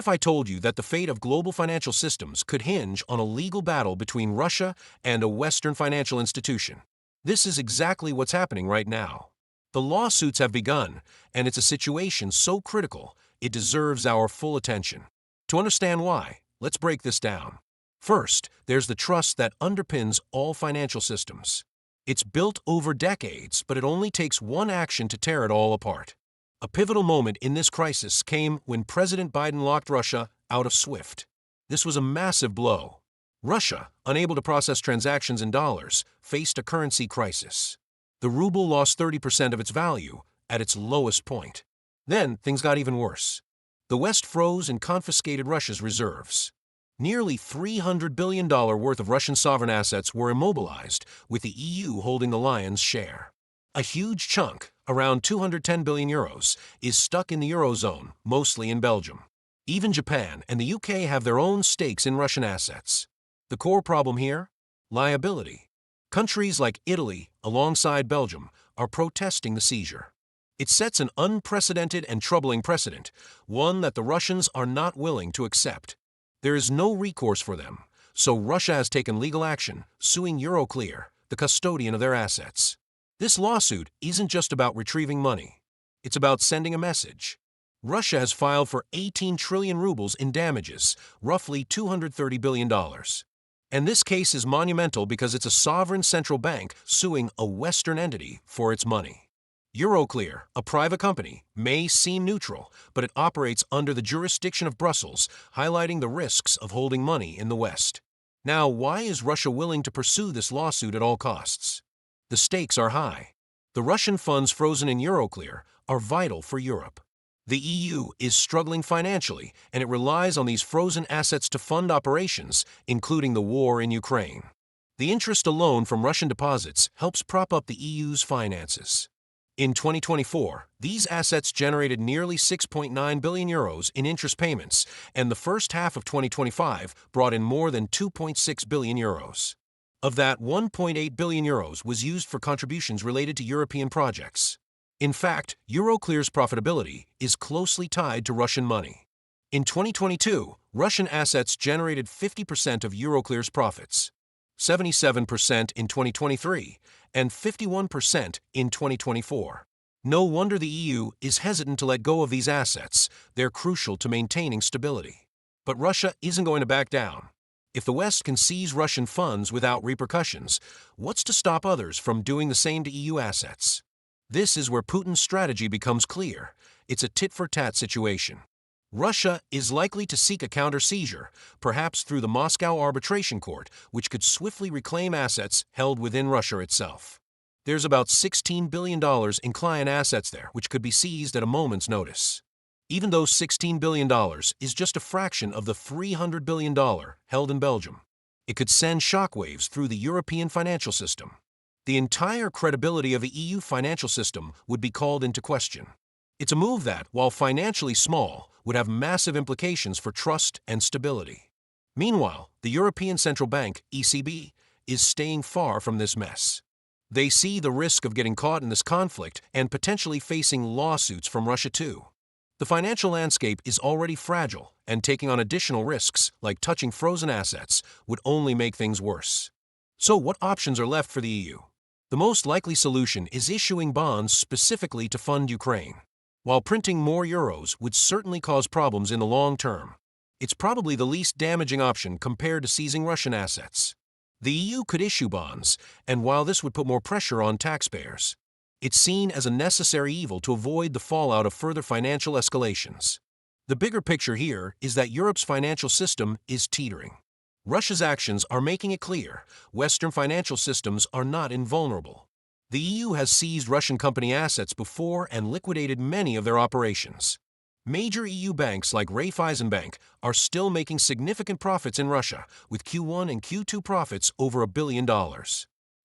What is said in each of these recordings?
if I told you that the fate of global financial systems could hinge on a legal battle between Russia and a Western financial institution? This is exactly what's happening right now. The lawsuits have begun, and it's a situation so critical, it deserves our full attention. To understand why, let's break this down. First, there's the trust that underpins all financial systems. It's built over decades, but it only takes one action to tear it all apart. A pivotal moment in this crisis came when President Biden locked Russia out of SWIFT. This was a massive blow. Russia, unable to process transactions in dollars, faced a currency crisis. The ruble lost 30% of its value at its lowest point. Then things got even worse. The West froze and confiscated Russia's reserves. Nearly $300 billion worth of Russian sovereign assets were immobilized, with the EU holding the lion's share. A huge chunk, around 210 billion euros, is stuck in the Eurozone, mostly in Belgium. Even Japan and the UK have their own stakes in Russian assets. The core problem here? Liability. Countries like Italy, alongside Belgium, are protesting the seizure. It sets an unprecedented and troubling precedent, one that the Russians are not willing to accept. There is no recourse for them, so Russia has taken legal action, suing Euroclear, the custodian of their assets. This lawsuit isn't just about retrieving money. It's about sending a message. Russia has filed for 18 trillion rubles in damages, roughly $230 billion. And this case is monumental because it's a sovereign central bank suing a Western entity for its money. Euroclear, a private company, may seem neutral, but it operates under the jurisdiction of Brussels, highlighting the risks of holding money in the West. Now, why is Russia willing to pursue this lawsuit at all costs? The stakes are high. The Russian funds frozen in Euroclear are vital for Europe. The EU is struggling financially, and it relies on these frozen assets to fund operations, including the war in Ukraine. The interest alone from Russian deposits helps prop up the EU's finances. In 2024, these assets generated nearly 6.9 billion euros in interest payments, and the first half of 2025 brought in more than 2.6 billion euros. Of that, 1.8 billion euros was used for contributions related to European projects. In fact, Euroclear's profitability is closely tied to Russian money. In 2022, Russian assets generated 50% of Euroclear's profits, 77% in 2023, and 51% in 2024. No wonder the EU is hesitant to let go of these assets. They're crucial to maintaining stability. But Russia isn't going to back down. If the West can seize Russian funds without repercussions, what's to stop others from doing the same to EU assets? This is where Putin's strategy becomes clear. It's a tit-for-tat situation. Russia is likely to seek a counter-seizure, perhaps through the Moscow Arbitration Court, which could swiftly reclaim assets held within Russia itself. There's about $16 billion in client assets there, which could be seized at a moment's notice. Even though $16 billion is just a fraction of the $300 billion held in Belgium, it could send shockwaves through the European financial system. The entire credibility of the EU financial system would be called into question. It's a move that, while financially small, would have massive implications for trust and stability. Meanwhile, the European Central Bank, ECB, is staying far from this mess. They see the risk of getting caught in this conflict and potentially facing lawsuits from Russia too. The financial landscape is already fragile, and taking on additional risks, like touching frozen assets, would only make things worse. So what options are left for the EU? The most likely solution is issuing bonds specifically to fund Ukraine. While printing more euros would certainly cause problems in the long term, it's probably the least damaging option compared to seizing Russian assets. The EU could issue bonds, and while this would put more pressure on taxpayers, it's seen as a necessary evil to avoid the fallout of further financial escalations. The bigger picture here is that Europe's financial system is teetering. Russia's actions are making it clear Western financial systems are not invulnerable. The EU has seized Russian company assets before and liquidated many of their operations. Major EU banks like Raiffeisenbank are still making significant profits in Russia, with Q1 and Q2 profits over $1 billion.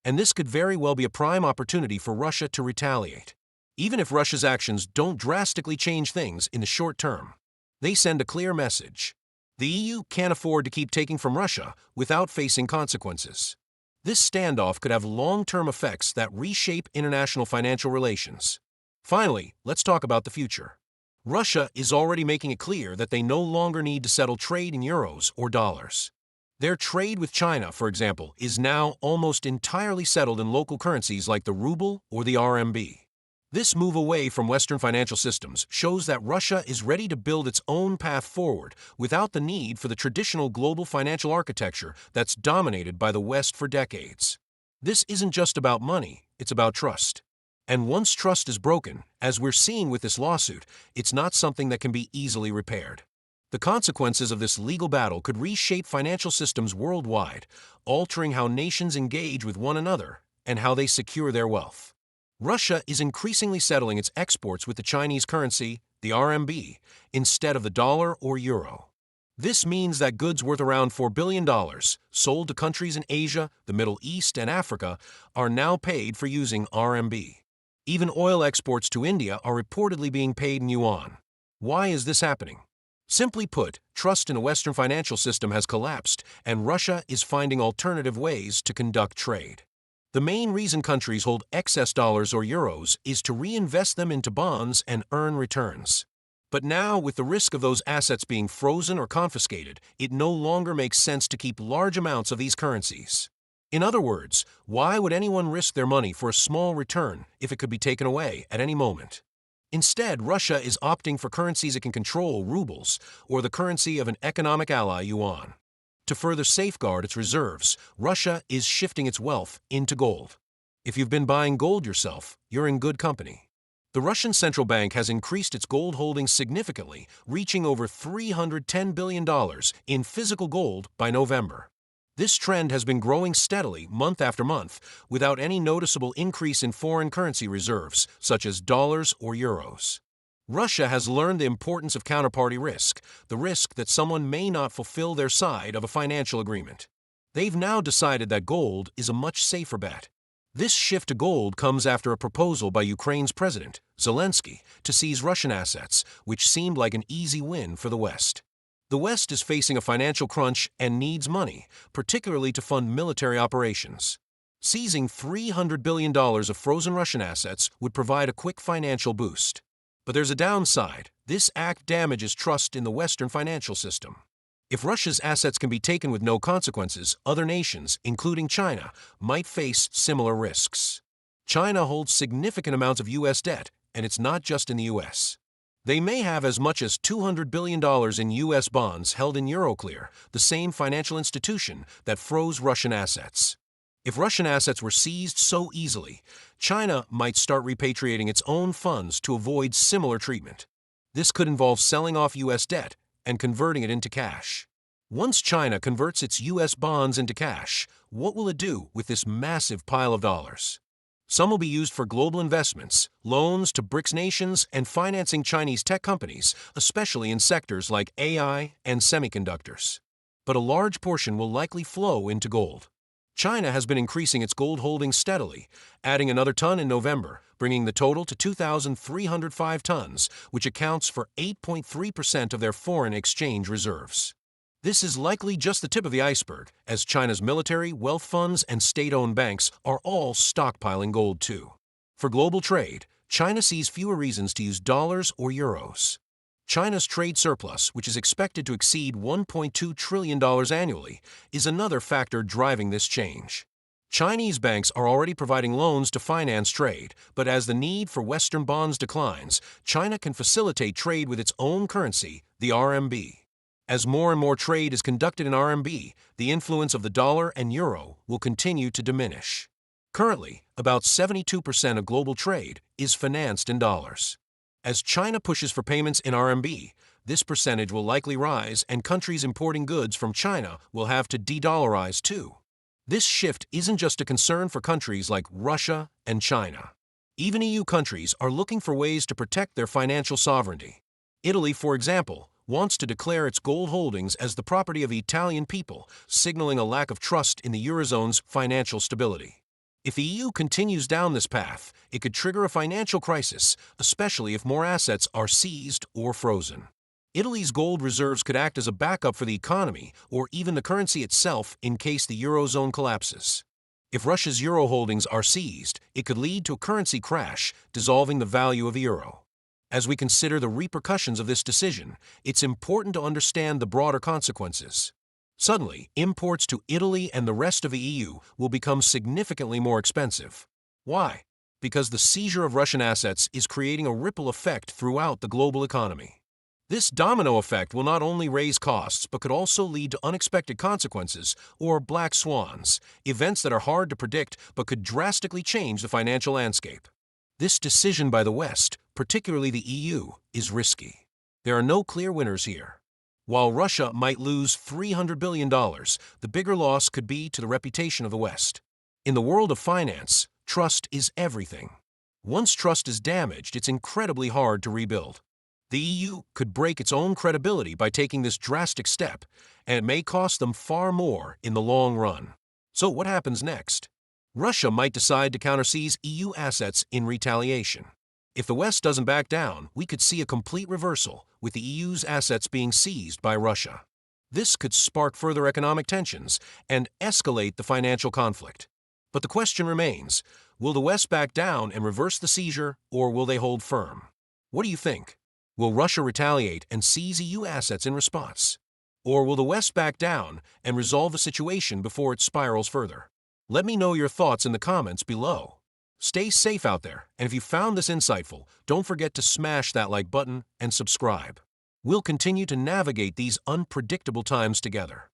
And this could very well be a prime opportunity for Russia to retaliate. Even if Russia's actions don't drastically change things in the short term, they send a clear message. The EU can't afford to keep taking from Russia without facing consequences. This standoff could have long-term effects that reshape international financial relations. Finally, let's talk about the future. Russia is already making it clear that they no longer need to settle trade in euros or dollars. Their trade with China, for example, is now almost entirely settled in local currencies like the ruble or the RMB. This move away from Western financial systems shows that Russia is ready to build its own path forward without the need for the traditional global financial architecture that's dominated by the West for decades. This isn't just about money, it's about trust. And once trust is broken, as we're seeing with this lawsuit, it's not something that can be easily repaired. The consequences of this legal battle could reshape financial systems worldwide, altering how nations engage with one another and how they secure their wealth. Russia is increasingly settling its exports with the Chinese currency, the RMB, instead of the dollar or euro. This means that goods worth around $4 billion, sold to countries in Asia, the Middle East, and Africa, are now paid for using RMB. Even oil exports to India are reportedly being paid in yuan. Why is this happening? Simply put, trust in a Western financial system has collapsed, and Russia is finding alternative ways to conduct trade. The main reason countries hold excess dollars or euros is to reinvest them into bonds and earn returns. But now, with the risk of those assets being frozen or confiscated, it no longer makes sense to keep large amounts of these currencies. In other words, why would anyone risk their money for a small return if it could be taken away at any moment? Instead, Russia is opting for currencies it can control, rubles, or the currency of an economic ally, yuan. To further safeguard its reserves, Russia is shifting its wealth into gold. If you've been buying gold yourself, you're in good company. The Russian central bank has increased its gold holdings significantly, reaching over $310 billion in physical gold by November. This trend has been growing steadily month after month without any noticeable increase in foreign currency reserves, such as dollars or euros. Russia has learned the importance of counterparty risk, the risk that someone may not fulfill their side of a financial agreement. They've now decided that gold is a much safer bet. This shift to gold comes after a proposal by Ukraine's president, Zelensky, to seize Russian assets, which seemed like an easy win for the West. The West is facing a financial crunch and needs money, particularly to fund military operations. Seizing $300 billion of frozen Russian assets would provide a quick financial boost. But there's a downside. This act damages trust in the Western financial system. If Russia's assets can be taken with no consequences, other nations, including China, might face similar risks. China holds significant amounts of U.S. debt, and it's not just in the U.S. They may have as much as $200 billion in U.S. bonds held in Euroclear, the same financial institution that froze Russian assets. If Russian assets were seized so easily, China might start repatriating its own funds to avoid similar treatment. This could involve selling off U.S. debt and converting it into cash. Once China converts its U.S. bonds into cash, what will it do with this massive pile of dollars? Some will be used for global investments, loans to BRICS nations, and financing Chinese tech companies, especially in sectors like AI and semiconductors. But a large portion will likely flow into gold. China has been increasing its gold holdings steadily, adding another ton in November, bringing the total to 2,305 tons, which accounts for 8.3% of their foreign exchange reserves. This is likely just the tip of the iceberg, as China's military, wealth funds, and state-owned banks are all stockpiling gold too. For global trade, China sees fewer reasons to use dollars or euros. China's trade surplus, which is expected to exceed $1.2 trillion annually, is another factor driving this change. Chinese banks are already providing loans to finance trade, but as the need for Western bonds declines, China can facilitate trade with its own currency, the RMB. As more and more trade is conducted in RMB, the influence of the dollar and euro will continue to diminish. Currently, about 72% of global trade is financed in dollars. As China pushes for payments in RMB, this percentage will likely rise, and countries importing goods from China will have to de-dollarize too. This shift isn't just a concern for countries like Russia and China. Even EU countries are looking for ways to protect their financial sovereignty. Italy, for example, wants to declare its gold holdings as the property of the Italian people, signaling a lack of trust in the Eurozone's financial stability. If the EU continues down this path, it could trigger a financial crisis, especially if more assets are seized or frozen. Italy's gold reserves could act as a backup for the economy or even the currency itself in case the Eurozone collapses. If Russia's euro holdings are seized, it could lead to a currency crash, dissolving the value of the euro. As we consider the repercussions of this decision, it's important to understand the broader consequences. Suddenly, imports to Italy and the rest of the EU will become significantly more expensive. Why? Because the seizure of Russian assets is creating a ripple effect throughout the global economy. This domino effect will not only raise costs but could also lead to unexpected consequences, or black swans, events that are hard to predict but could drastically change the financial landscape. This decision by the West, particularly the EU, is risky. There are no clear winners here. While Russia might lose $300 billion, the bigger loss could be to the reputation of the West. In the world of finance, trust is everything. Once trust is damaged, it's incredibly hard to rebuild. The EU could break its own credibility by taking this drastic step, and it may cost them far more in the long run. So what happens next? Russia might decide to counterseize EU assets in retaliation. If the West doesn't back down, we could see a complete reversal, with the EU's assets being seized by Russia. This could spark further economic tensions and escalate the financial conflict. But the question remains, will the West back down and reverse the seizure, or will they hold firm? What do you think? Will Russia retaliate and seize EU assets in response? Or will the West back down and resolve the situation before it spirals further? Let me know your thoughts in the comments below. Stay safe out there, and if you found this insightful, don't forget to smash that like button and subscribe. We'll continue to navigate these unpredictable times together.